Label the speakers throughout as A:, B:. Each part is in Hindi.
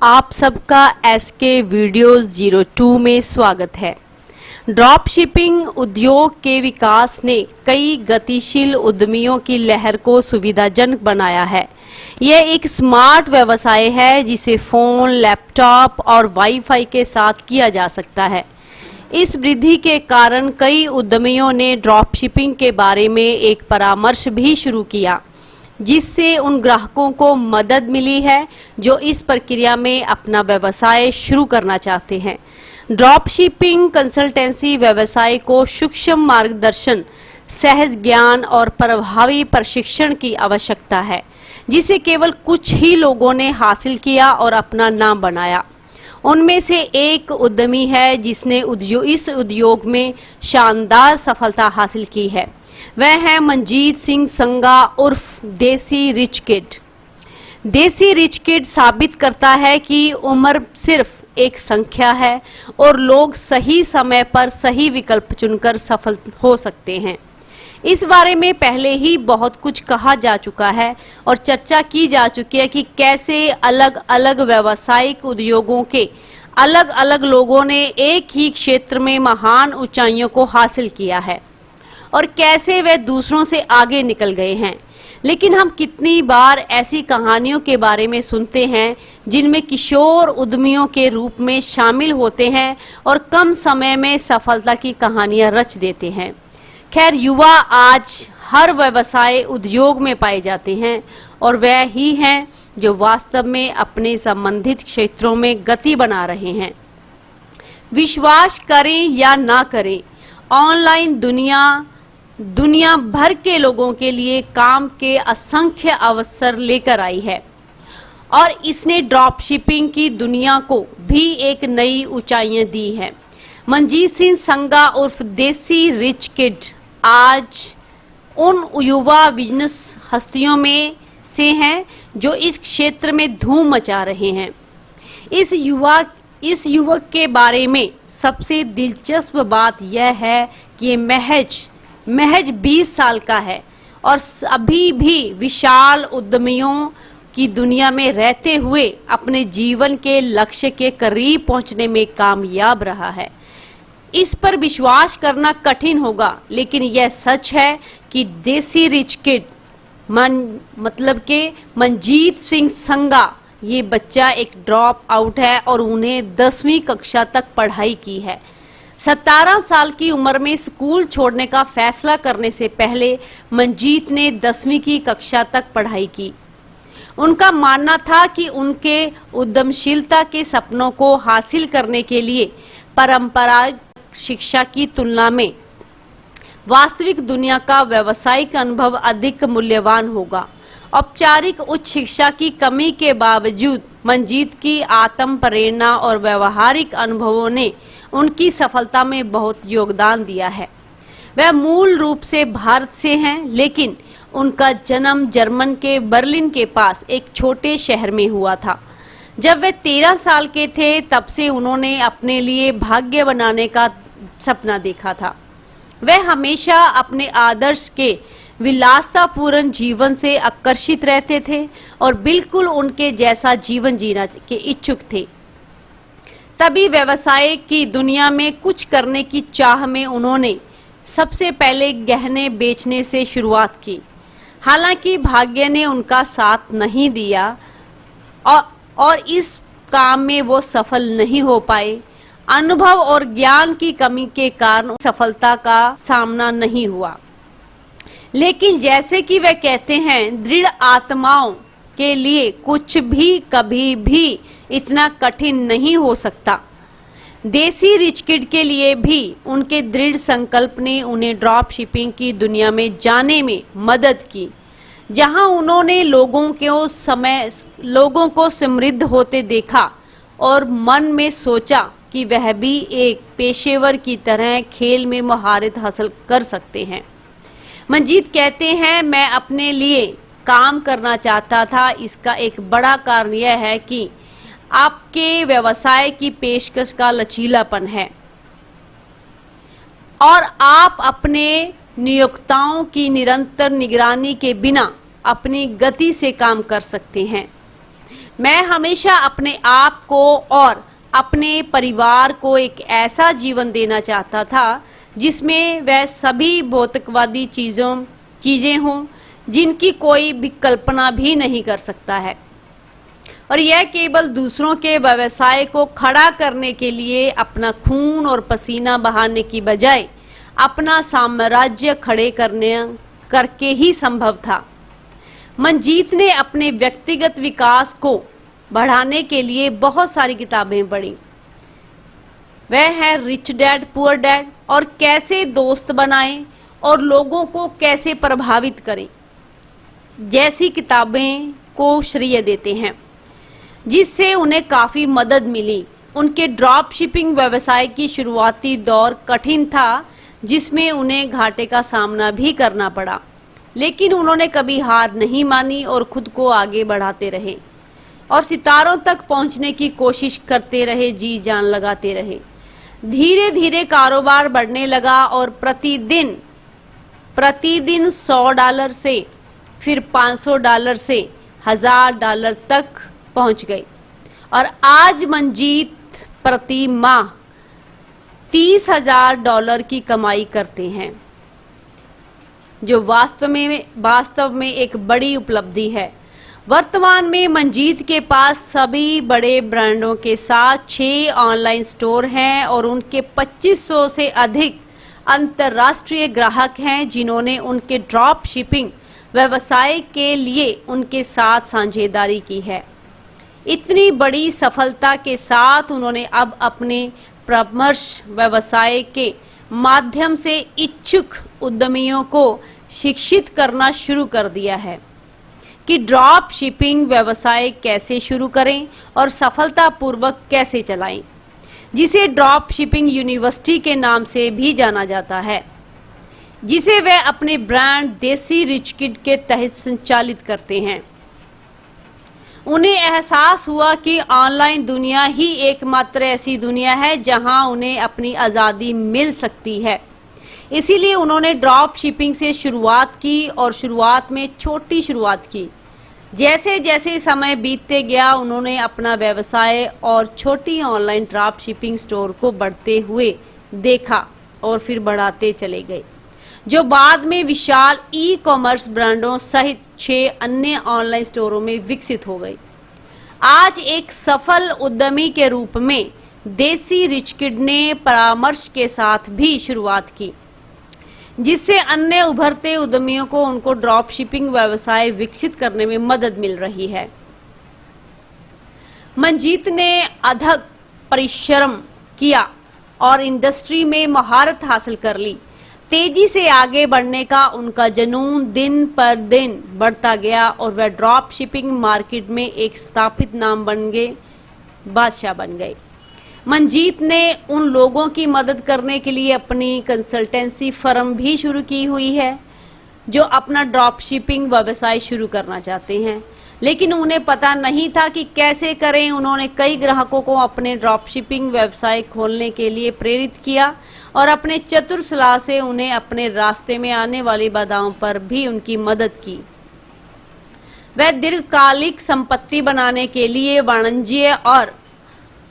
A: आप सबका SK वीडियोस 02 में स्वागत है। ड्रॉप शिपिंग उद्योग के विकास ने कई गतिशील उद्यमियों की लहर को सुविधाजनक बनाया है। यह एक स्मार्ट व्यवसाय है जिसे फ़ोन, लैपटॉप और वाईफाई के साथ किया जा सकता है। इस वृद्धि के कारण कई उद्यमियों ने ड्रॉप शिपिंग के बारे में एक परामर्श भी शुरू किया, जिससे उन ग्राहकों को मदद मिली है जो इस प्रक्रिया में अपना व्यवसाय शुरू करना चाहते हैं। ड्रॉप शिपिंग कंसल्टेंसी व्यवसाय को सूक्ष्म मार्गदर्शन, सहज ज्ञान और प्रभावी प्रशिक्षण की आवश्यकता है, जिसे केवल कुछ ही लोगों ने हासिल किया और अपना नाम बनाया। उनमें से एक उद्यमी है जिसने इस उद्योग में शानदार सफलता हासिल की है। वह है मनजीत सिंह संगा उर्फ देसी रिच किड। देसी रिच किड साबित करता है कि उम्र सिर्फ एक संख्या है और लोग सही समय पर सही विकल्प चुनकर सफल हो सकते हैं। इस बारे में पहले ही बहुत कुछ कहा जा चुका है और चर्चा की जा चुकी है कि कैसे अलग अलग व्यावसायिक उद्योगों के अलग अलग लोगों ने एक ही क्षेत्र में महान ऊंचाइयों को हासिल किया है और कैसे वे दूसरों से आगे निकल गए हैं। लेकिन हम कितनी बार ऐसी कहानियों के बारे में सुनते हैं जिनमें किशोर उद्यमियों के रूप में शामिल होते हैं और कम समय में सफलता की कहानियां रच देते हैं। खैर, युवा आज हर व्यवसाय उद्योग में पाए जाते हैं और वह ही हैं जो वास्तव में अपने संबंधित क्षेत्रों में गति बना रहे हैं। विश्वास करें या ना करें, ऑनलाइन दुनिया भर के लोगों के लिए काम के असंख्य अवसर लेकर आई है और इसने ड्रॉप शिपिंग की दुनिया को भी एक नई ऊंचाइयां दी हैं। मनजीत सिंह संगा उर्फ देसी रिच किड आज उन युवा बिजनेस हस्तियों में से हैं जो इस क्षेत्र में धूम मचा रहे हैं। इस युवक के बारे में सबसे दिलचस्प बात यह है कि ये महज 20 साल का है और अभी भी विशाल उद्यमियों की दुनिया में रहते हुए अपने जीवन के लक्ष्य के करीब पहुंचने में कामयाब रहा है। इस पर विश्वास करना कठिन होगा, लेकिन यह सच है कि देसी रिच किड मतलब के मनजीत सिंह संगा ये बच्चा एक ड्रॉप आउट है और उन्हें 10वीं कक्षा तक पढ़ाई की है। 17 साल की उम्र में स्कूल छोड़ने का फैसला करने से पहले मनजीत ने 10वीं की कक्षा तक पढ़ाई की। उनका मानना था कि उनके उद्यमशीलता के सपनों को हासिल करने के लिए परंपरागत शिक्षा की तुलना में वास्तविक दुनिया का व्यावसायिक अनुभव अधिक मूल्यवान होगा। औपचारिक उच्च शिक्षा की कमी के बावजूद मनजीत की आत्म प्रेरणा और व्यवहारिक अनुभवों ने उनकी सफलता में बहुत योगदान दिया है। वह मूल रूप से भारत से हैं, लेकिन उनका जन्म जर्मन के बर्लिन के पास एक छोटे शहर में हुआ था। जब वे 13 साल के थे तब से उन्होंने अपने लिए भाग्य बनाने का सपना देखा था। वह हमेशा अपने आदर्श के विलासतापूर्ण जीवन से आकर्षित रहते थे और बिल्कुल उनके जैसा जीवन जीना के इच्छुक थे। तभी व्यवसाय की दुनिया में कुछ करने की चाह में उन्होंने सबसे पहले गहने बेचने से शुरुआत की। हालांकि भाग्य ने उनका साथ नहीं दिया और इस काम में वो सफल नहीं हो पाए। अनुभव और ज्ञान की कमी के कारण सफलता का सामना नहीं हुआ। लेकिन जैसे कि वे कहते हैं, दृढ़ आत्माओं के लिए कुछ भी कभी भी इतना कठिन नहीं हो सकता। देसी रिच किड के लिए भी उनके दृढ़ संकल्प ने उन्हें ड्रॉप शिपिंग की दुनिया में जाने में मदद की, जहां उन्होंने लोगों को समृद्ध होते देखा और मन में सोचा कि वह भी एक पेशेवर की तरह खेल में महारत हासिल कर सकते हैं। मनजीत कहते हैं, मैं अपने लिए काम करना चाहता था। इसका एक बड़ा कारण यह है कि आपके व्यवसाय की पेशकश का लचीलापन है और आप अपने नियोक्ताओं की निरंतर निगरानी के बिना अपनी गति से काम कर सकते हैं। मैं हमेशा अपने आप को और अपने परिवार को एक ऐसा जीवन देना चाहता था जिसमें वह सभी भौतिकवादी चीज़ें हों जिनकी कोई भी कल्पना भी नहीं कर सकता है, और यह केवल दूसरों के व्यवसाय को खड़ा करने के लिए अपना खून और पसीना बहाने की बजाय अपना साम्राज्य खड़े करके ही संभव था। मनजीत ने अपने व्यक्तिगत विकास को बढ़ाने के लिए बहुत सारी किताबें पढ़ी। वह है रिच डैड पुअर डैड और कैसे दोस्त बनाएं और लोगों को कैसे प्रभावित करें जैसी किताबें को श्रेय देते हैं, जिससे उन्हें काफ़ी मदद मिली। उनके ड्रॉप शिपिंग व्यवसाय की शुरुआती दौर कठिन था, जिसमें उन्हें घाटे का सामना भी करना पड़ा, लेकिन उन्होंने कभी हार नहीं मानी और खुद को आगे बढ़ाते रहे और सितारों तक पहुंचने की कोशिश करते रहे, जी जान लगाते रहे। धीरे धीरे कारोबार बढ़ने लगा और प्रतिदिन $100 से फिर $500 से $1000 तक पहुंच गई और आज मनजीत प्रति माह $30,000 की कमाई करते हैं, जो वास्तव में एक बड़ी उपलब्धि है। वर्तमान में मनजीत के पास सभी बड़े ब्रांडों के साथ 6 ऑनलाइन स्टोर हैं और उनके 2500 से अधिक अंतर्राष्ट्रीय ग्राहक हैं जिन्होंने उनके ड्रॉप शिपिंग व्यवसाय के लिए उनके साथ साझेदारी की है। इतनी बड़ी सफलता के साथ उन्होंने अब अपने परामर्श व्यवसाय के माध्यम से इच्छुक उद्यमियों को शिक्षित करना शुरू कर दिया है कि ड्रॉप शिपिंग व्यवसाय कैसे शुरू करें और सफलतापूर्वक कैसे चलाएं, जिसे ड्रॉप शिपिंग यूनिवर्सिटी के नाम से भी जाना जाता है, जिसे वे अपने ब्रांड देसी रिच किड के तहत संचालित करते हैं। उन्हें एहसास हुआ कि ऑनलाइन दुनिया ही एकमात्र ऐसी दुनिया है जहां उन्हें अपनी आज़ादी मिल सकती है। इसीलिए उन्होंने ड्रॉप शिपिंग से शुरुआत की और शुरुआत में छोटी शुरुआत की। जैसे जैसे समय बीतते गया उन्होंने अपना व्यवसाय और छोटी ऑनलाइन ड्रॉप शिपिंग स्टोर को बढ़ते हुए देखा और फिर बढ़ाते चले गए, जो बाद में विशाल ई कॉमर्स ब्रांडों सहित 6 अन्य ऑनलाइन स्टोरों में विकसित हो गई। आज एक सफल उद्यमी के रूप में देसी रिच किड ने परामर्श के साथ भी शुरुआत की, जिससे अन्य उभरते उद्यमियों को उनको ड्रॉप शिपिंग व्यवसाय विकसित करने में मदद मिल रही है। मनजीत ने अथक परिश्रम किया और इंडस्ट्री में महारत हासिल कर ली। तेजी से आगे बढ़ने का उनका जुनून दिन पर दिन बढ़ता गया और वह ड्रॉप शिपिंग मार्केट में एक स्थापित नाम बन गए, बादशाह बन गए। मनजीत ने उन लोगों की मदद करने के लिए अपनी कंसल्टेंसी फर्म भी शुरू की हुई है जो अपना ड्रॉप शिपिंग व्यवसाय शुरू करना चाहते हैं, लेकिन उन्हें पता नहीं था कि कैसे करें। उन्होंने कई ग्राहकों को अपने ड्रॉप शिपिंग व्यवसाय खोलने के लिए प्रेरित किया और अपने चतुर सलाह से उन्हें अपने रास्ते में आने वाली बाधाओं पर भी उनकी मदद की। वह दीर्घकालिक संपत्ति बनाने के लिए वाणिज्य और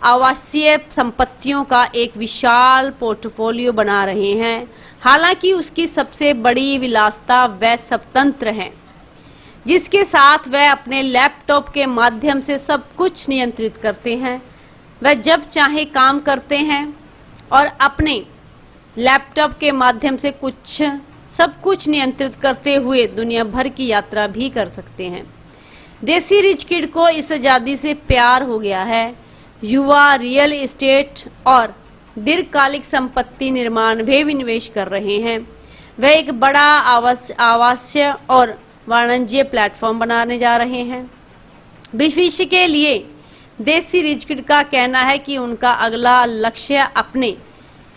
A: आवासीय संपत्तियों का एक विशाल पोर्टफोलियो बना रहे हैं। हालांकि उसकी सबसे बड़ी विलासिता वह स्वतंत्र है, जिसके साथ वह अपने लैपटॉप के माध्यम से सब कुछ नियंत्रित करते हैं। वह जब चाहे काम करते हैं और अपने लैपटॉप के माध्यम से सब कुछ नियंत्रित करते हुए दुनिया भर की यात्रा भी कर सकते हैं। देसी रिच किड को इस आज़ादी से प्यार हो गया है। युवा रियल एस्टेट और दीर्घकालिक संपत्ति निर्माण में भी निवेश कर रहे हैं। वह एक बड़ा आवासीय और वाणिज्य प्लेटफॉर्म बनाने जा रहे हैं। भविष्य के लिए देसी रिच किड का कहना है कि उनका अगला लक्ष्य अपने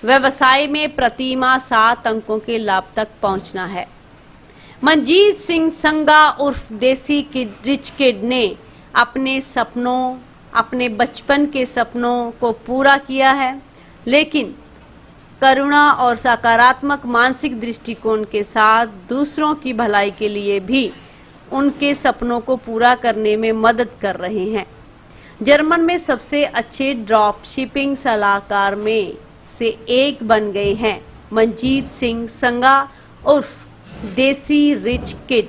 A: व्यवसाय में प्रति माह 7 अंकों के लाभ तक पहुंचना है। मनजीत सिंह संगा उर्फ देसी रिच किड ने अपने बचपन के सपनों को पूरा किया है, लेकिन करुणा और सकारात्मक मानसिक दृष्टिकोण के साथ दूसरों की भलाई के लिए भी उनके सपनों को पूरा करने में मदद कर रहे हैं। जर्मन में सबसे अच्छे ड्रॉप शिपिंग सलाहकार में से एक बन गए हैं मनजीत सिंह संगा उर्फ देसी रिच किड।